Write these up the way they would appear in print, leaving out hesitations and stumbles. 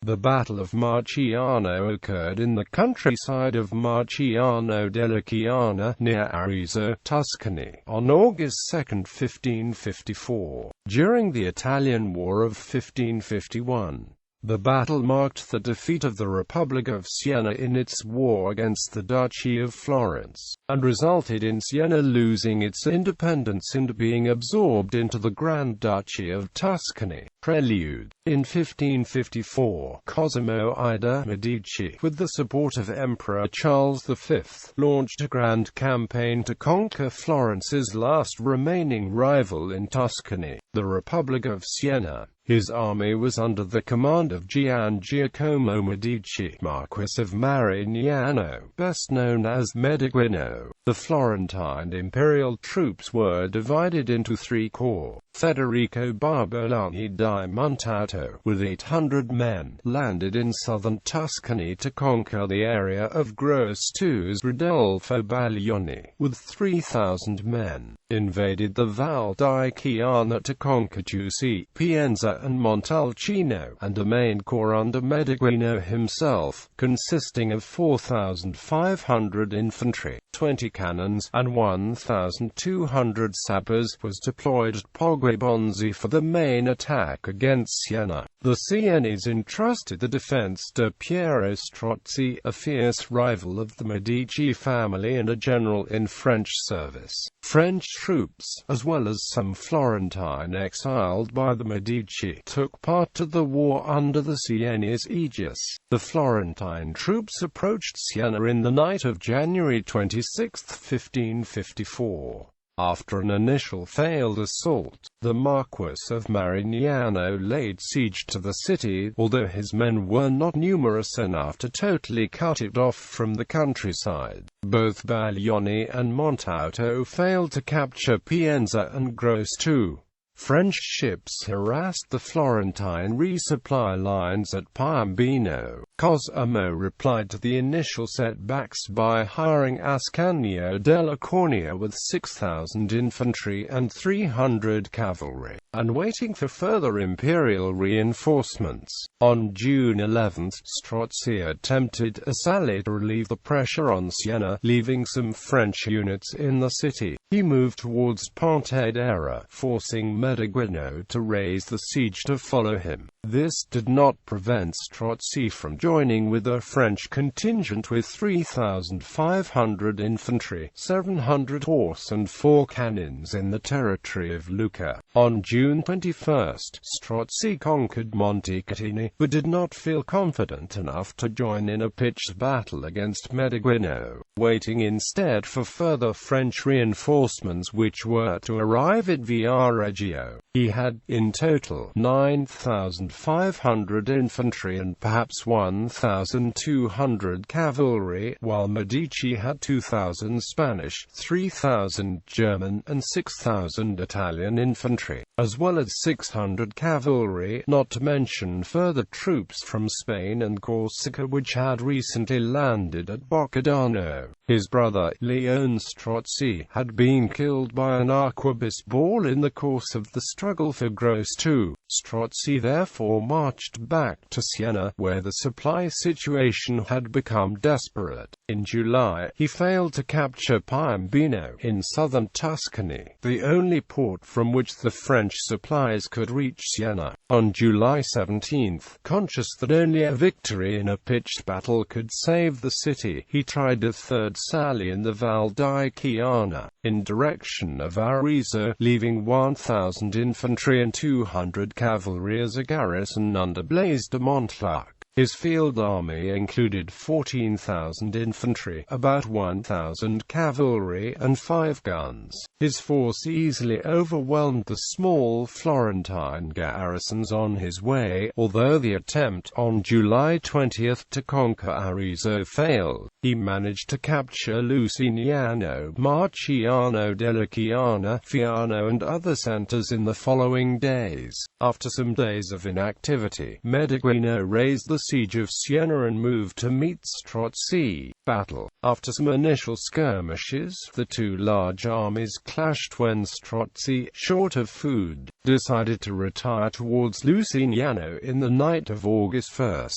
The Battle of Marciano occurred in the countryside of Marciano della Chiana, near Arezzo, Tuscany, on August 2, 1554, during the Italian War of 1551. The battle marked the defeat of the Republic of Siena in its war against the Duchy of Florence, and resulted in Siena losing its independence and being absorbed into the Grand Duchy of Tuscany. Prelude. In 1554, Cosimo I de' Medici, with the support of Emperor Charles V, launched a grand campaign to conquer Florence's last remaining rival in Tuscany, the Republic of Siena. His army was under the command of Gian Giacomo Medici, Marquis of Marignano, best known as Medeguino. The Florentine imperial troops were divided into three corps. Federico Barbologna di Montalto, with 800 men, landed in southern Tuscany to conquer the area of Gross II. Rodolfo Baglioni, with 3,000 men, invaded the Val di Chiana to conquer Ducci, Pienza and Montalcino, and a main corps under Medeguino himself, consisting of 4,500 infantry, 20 cannons, and 1,200 sappers, was deployed at Poggibonzi for the main attack against Siena. The Sienese entrusted the defense to Piero Strozzi, a fierce rival of the Medici family and a general in French service. French troops, as well as some Florentine exiled by the Medici, took part to the war under the Sienese aegis. The Florentine troops approached Siena in the night of January 26, 1554. After an initial failed assault, the Marquis of Marignano laid siege to the city, although his men were not numerous enough to totally cut it off from the countryside. Both Baglioni and Montalto failed to capture Pienza and Gross II. French ships harassed the Florentine resupply lines at Piombino. Cosimo replied to the initial setbacks by hiring Ascanio della Cornia with 6,000 infantry and 300 cavalry, and waiting for further imperial reinforcements. On June 11, Strozzi attempted a sally to relieve the pressure on Siena, leaving some French units in the city. He moved towards Pontedera, forcing Medeguino to raise the siege to follow him. This did not prevent Strozzi from joining with a French contingent with 3,500 infantry, 700 horse and 4 cannons in the territory of Lucca. On June 21, Strozzi conquered Montecatini, but did not feel confident enough to join in a pitched battle against Medeguino, waiting instead for further French reinforcements which were to arrive at Viareggio. He had, in total, 9,500 infantry and perhaps 1,200 cavalry, while Medici had 2,000 Spanish, 3,000 German, and 6,000 Italian infantry, as well as 600 cavalry, not to mention further troops from Spain and Corsica which had recently landed at Boccadano. His brother, Leone Strozzi, had been killed by an arquebus ball in the course of the struggle for Gross II. Strozzi therefore marched back to Siena, where the supply situation had become desperate. In July, he failed to capture Piombino, in southern Tuscany, the only port from which the French supplies could reach Siena. On July 17, conscious that only a victory in a pitched battle could save the city, he tried a third sally in the Val di Chiana, in direction of Arezzo, leaving 1,000 infantry and 200 cavalry as a garrison under Blaise de Montluc. His field army included 14,000 infantry, about 1,000 cavalry, and 5 guns. His force easily overwhelmed the small Florentine garrisons on his way, although the attempt, on July 20, to conquer Arezzo failed. He managed to capture Lucignano, Marciano della Chiana, Fiano and other centers in the following days. After some days of inactivity, Medeguino raised the siege of Siena and moved to meet Strozzi's battle. After some initial skirmishes, the two large armies clashed when Strozzi, short of food, decided to retire towards Lucignano in the night of August 1.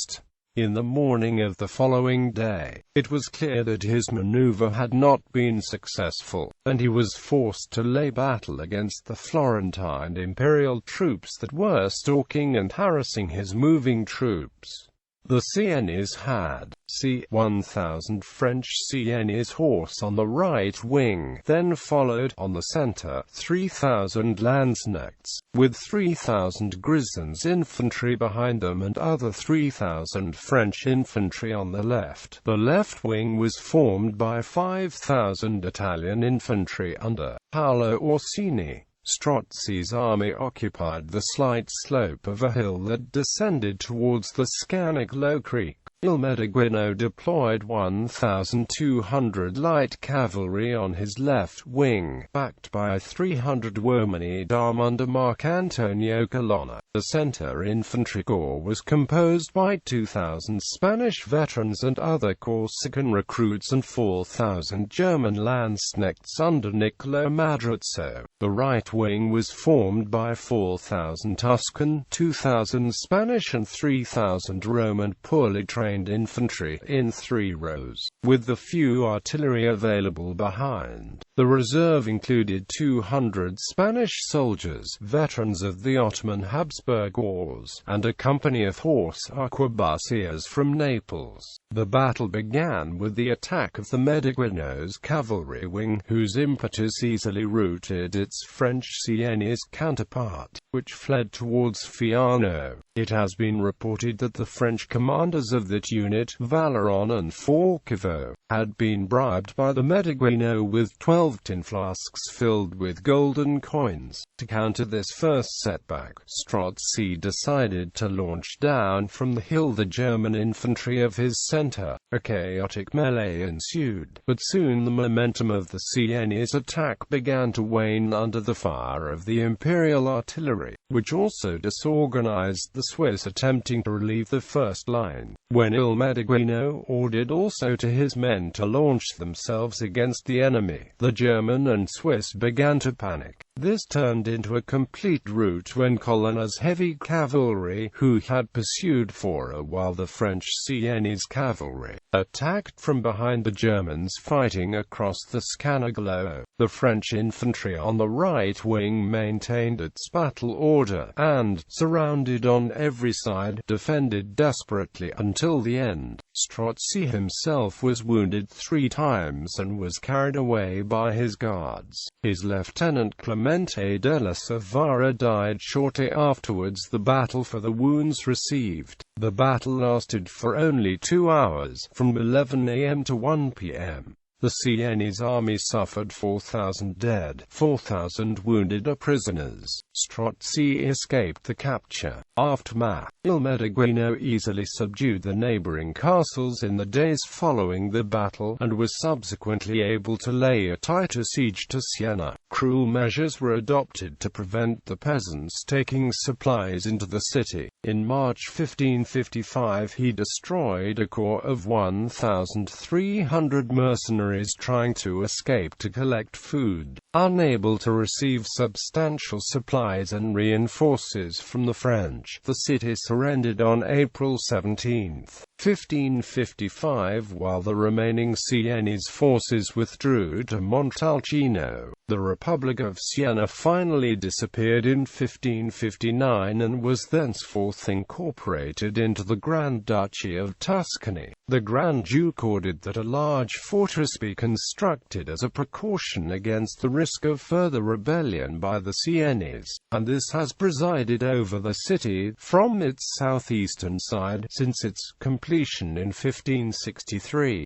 In the morning of the following day, it was clear that his maneuver had not been successful, and he was forced to lay battle against the Florentine imperial troops that were stalking and harassing his moving troops. The Sienese had 1,000 French Sienese horse on the right wing, then followed, on the center, 3,000 lanzknechts, with 3,000 Grisons infantry behind them and other 3,000 French infantry on the left. The left wing was formed by 5,000 Italian infantry under Paolo Orsini. Strozzi's army occupied the slight slope of a hill that descended towards the Scanicolo Creek. Il Medeguino deployed 1,200 light cavalry on his left wing, backed by 300 uomini d'arme under Marcantonio Colonna. The center infantry corps was composed by 2,000 Spanish veterans and other Corsican recruits and 4,000 German Landsknechts under Niccolò Madrazo. The right wing was formed by 4,000 Tuscan, 2,000 Spanish and 3,000 Roman poorly trained infantry, in 3 rows, with the few artillery available behind. The reserve included 200 Spanish soldiers, veterans of the Ottoman Habsburg Wars, and a company of horse arquebusiers from Naples. The battle began with the attack of the Medeguino's cavalry wing, whose impetus easily routed its French Sienese counterpart, which fled towards Fiano. It has been reported that the French commanders of that unit, Valeron and Forquivo, had been bribed by the Medeguino with 12 tin flasks filled with golden coins. To counter this first setback, Strozzi decided to launch down from the hill the German infantry of his center. A chaotic melee ensued, but soon the momentum of the Sienese attack began to wane under the fire of the imperial artillery, which also disorganized the Swiss attempting to relieve the first line. When Il Medeguino ordered also to his men to launch themselves against the enemy, the German and Swiss began to panic. This turned into a complete rout when Colonna's heavy cavalry, who had pursued for a while the French Sienese cavalry, attacked from behind the Germans fighting across the Scanicolo. The French infantry on the right wing maintained its battle order, and, surrounded on every side, defended desperately until the end. Strozzi himself was wounded 3 times and was carried away by his guards. His lieutenant Clemente della Savara died shortly afterwards the battle for the wounds received. The battle lasted for only 2 hours, from 11 a.m. to 1 p.m. The Sienese army suffered 4,000 dead, 4,000 wounded or prisoners. Strozzi escaped the capture. Aftermath. Il Medeguino easily subdued the neighboring castles in the days following the battle, and was subsequently able to lay a tighter siege to Siena. Cruel measures were adopted to prevent the peasants taking supplies into the city. In March 1555 he destroyed a corps of 1,300 mercenaries trying to escape to collect food. Unable to receive substantial supplies and reinforces from the French, the city surrendered on April 17, 1555, while the remaining Sienese forces withdrew to Montalcino. The Republic of Siena finally disappeared in 1559 and was thenceforth incorporated into the Grand Duchy of Tuscany. The Grand Duke ordered that a large fortress be constructed as a precaution against the risk of further rebellion by the Sienese, and this has presided over the city from its southeastern side since its completion in 1563.